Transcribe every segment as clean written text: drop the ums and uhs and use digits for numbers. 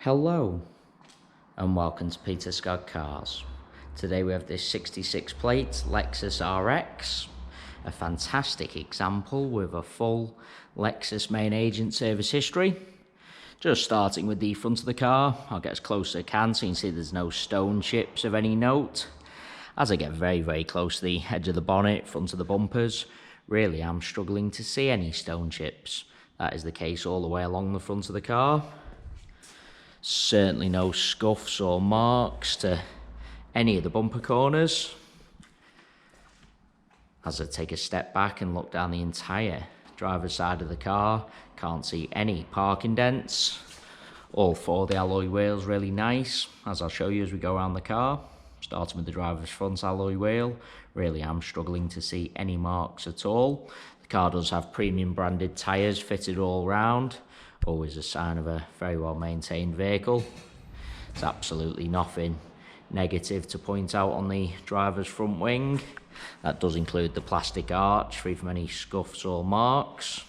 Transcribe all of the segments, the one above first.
Hello and welcome to Peter Scott Cars. Today we have this 66 plate Lexus RX, a fantastic example with a full Lexus main agent service history. Just starting with the front of the car, I'll get as close as I can so you can see there's no stone chips of any note. As I get very close to the edge of the bonnet, front of the bumpers, really I'm struggling to see any stone chips. That is the case all the way along the front of the car. Certainly no scuffs or marks to any of the bumper corners. As I take a step back and look down the entire driver's side of the car, can't see any parking dents. All four of the alloy wheels really nice, as I'll show you as we go around the car. Starting with the driver's front alloy wheel, really am struggling to see any marks at all. The car does have premium branded tyres fitted all round. Always a sign of a very well maintained vehicle. There's absolutely nothing negative to point out on the driver's front wing. That does include the plastic arch, free from any scuffs or marks.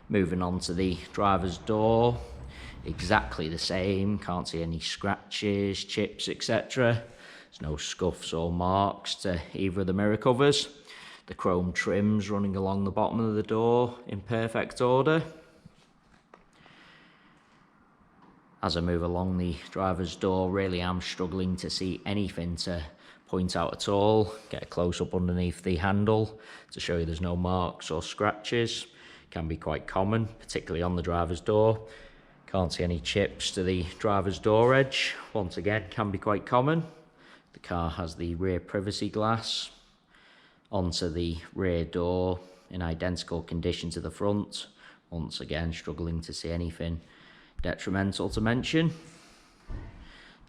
Moving on to the driver's door, exactly the same, can't see any scratches, chips, etc. There's no scuffs or marks to either of the mirror covers. The chrome trims running along the bottom of the door in perfect order. As I move along the driver's door, really am struggling to see anything to point out at all. Get a close up underneath the handle to show you there's no marks or scratches. Can be quite common, particularly on the driver's door. Can't see any chips to the driver's door edge. Once again, can be quite common. The car has the rear privacy glass onto the rear door in identical condition to the front. Once again, struggling to see anything detrimental to mention.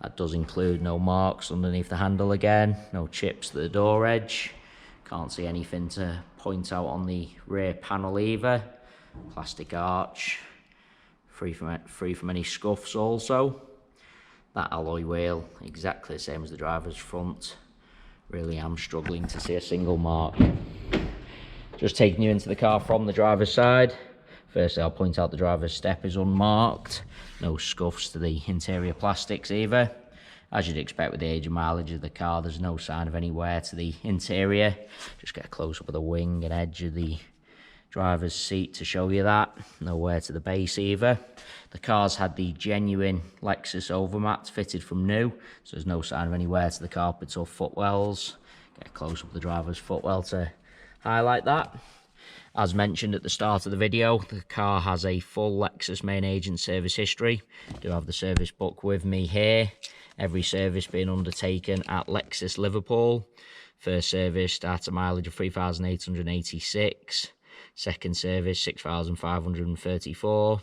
That does include no marks underneath the handle again, no chips to the door edge. Can't see anything to point out on the rear panel either. Plastic arch, free from any scuffs also. That alloy wheel, exactly the same as the driver's front. Really am struggling to see a single mark. Just taking you into the car from the driver's side. Firstly, I'll point out the driver's step is unmarked. No scuffs to the interior plastics either. As you'd expect with the age and mileage of the car, there's no sign of any wear to the interior. Just get a close up of the wing and edge of the driver's seat to show you that. No wear to the base either. The car's had the genuine Lexus overmats fitted from new, so there's no sign of any wear to the carpets or footwells. Get a close up of the driver's footwell to highlight that. As mentioned at the start of the video, the car has a full Lexus main agent service history. I do have the service book with me here. Every service being undertaken at Lexus Liverpool. First service at a mileage of 3,886. Second service 6,534.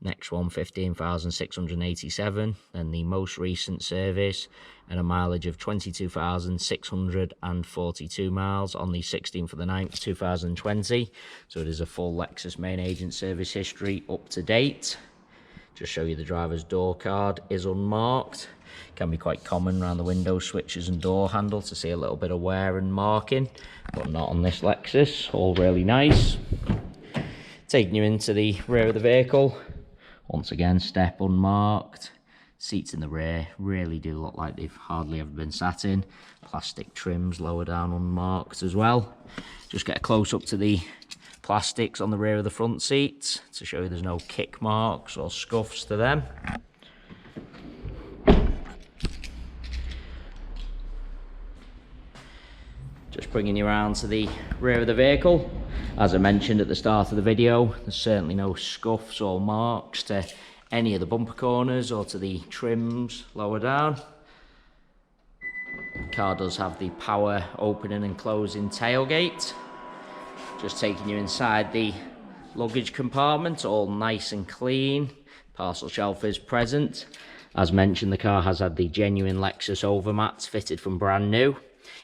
Next one 15,687. Then the most recent service and a mileage of 22,642 miles on the 16th of the 9th 2020. So it is a full Lexus main agent service history up to date. Just show you the driver's door card is unmarked. Can be quite common around the window switches and door handle to see a little bit of wear and marking, but not on this Lexus. All really nice. Taking you into the rear of the vehicle. Once again, step unmarked. Seats in the rear really do look like they've hardly ever been sat in. Plastic trims lower down unmarked as well. Just get a close up to the plastics on the rear of the front seats to show you there's no kick marks or scuffs to them. Just bringing you around to the rear of the vehicle. As I mentioned at the start of the video, there's certainly no scuffs or marks to any of the bumper corners or to the trims lower down. The car does have the power opening and closing tailgate. Just taking you inside the luggage compartment, all nice and clean. Parcel shelf is present. As mentioned, the car has had the genuine Lexus overmats fitted from brand new.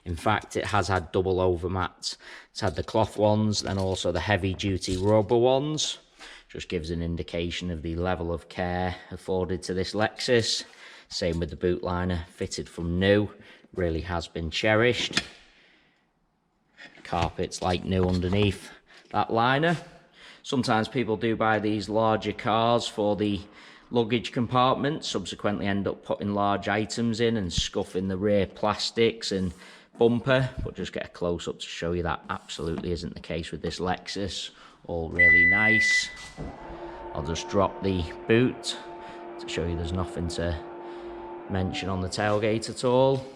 In fact, it has had double overmats. It's had the cloth ones, then also the heavy-duty rubber ones. Just gives an indication of the level of care afforded to this Lexus. Same with the boot liner, fitted from new. Really has been cherished. Carpets like new underneath that liner. Sometimes people do buy these larger cars for the luggage compartment, subsequently end up putting large items in and scuffing the rear plastics and bumper, but just get a close-up to show you that absolutely isn't the case with this Lexus. All really nice. I'll just drop the boot to show you there's nothing to mention on the tailgate at all.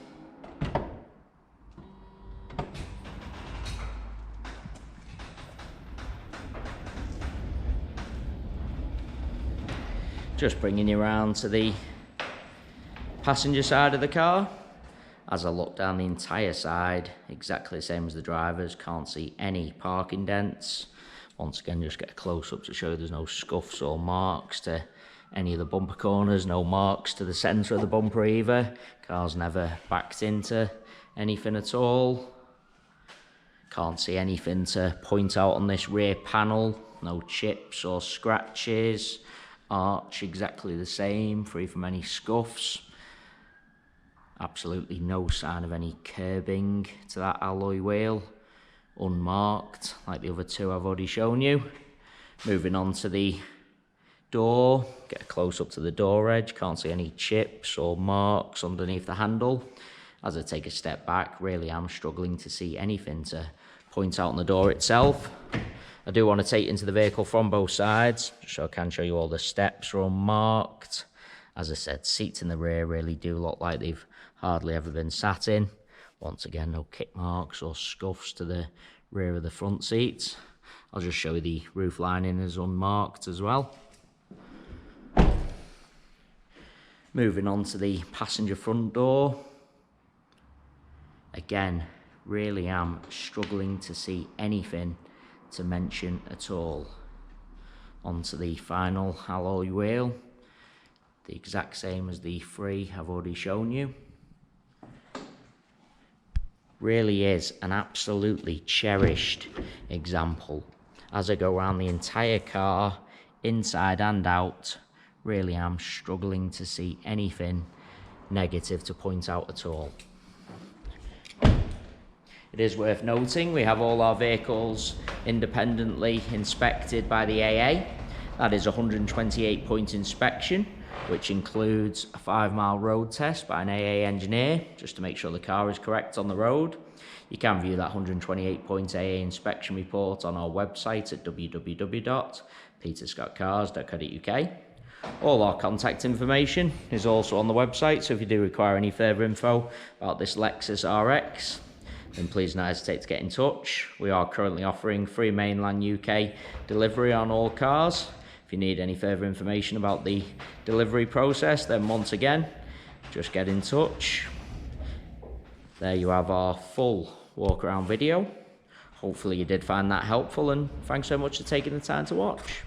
Just bringing you around to the passenger side of the car. As I look down the entire side, exactly the same as the driver's, can't see any parking dents. Once again, just get a close-up to show you there's no scuffs or marks to any of the bumper corners, no marks to the centre of the bumper either. Car's never backed into anything at all. Can't see anything to point out on this rear panel, no chips or scratches. Arch exactly the same, free from any scuffs. Absolutely no sign of any curbing to that alloy wheel. Unmarked, like the other two I've already shown you. Moving on to the door, get a close up to the door edge. Can't see any chips or marks underneath the handle. As I take a step back, really am struggling to see anything to point out on the door itself. I do want to take into the vehicle from both sides, so I can show you all the steps are unmarked. As I said, seats in the rear really do look like they've hardly ever been sat in. Once again, no kick marks or scuffs to the rear of the front seats. I'll just show you the roof lining is unmarked as well. Moving on to the passenger front door. Again, really am struggling to see anything to mention at all. Onto the final alloy wheel, the exact same as the three I've already shown you. Really is an absolutely cherished example. As I go around the entire car, inside and out, really am struggling to see anything negative to point out at all. It is worth noting we have all our vehicles independently inspected by the AA. That is a 128-point inspection, which includes a 5-mile road test by an AA engineer, just to make sure the car is correct on the road. You can view that 128-point AA inspection report on our website at www.peterscottcars.co.uk. All our contact information is also on the website, so if you do require any further info about this Lexus RX, then please don't hesitate to get in touch. We are currently offering free mainland UK delivery on all cars. If you need any further information about the delivery process, then once again, just get in touch. There you have our full walk around video. Hopefully you did find that helpful, and thanks so much for taking the time to watch.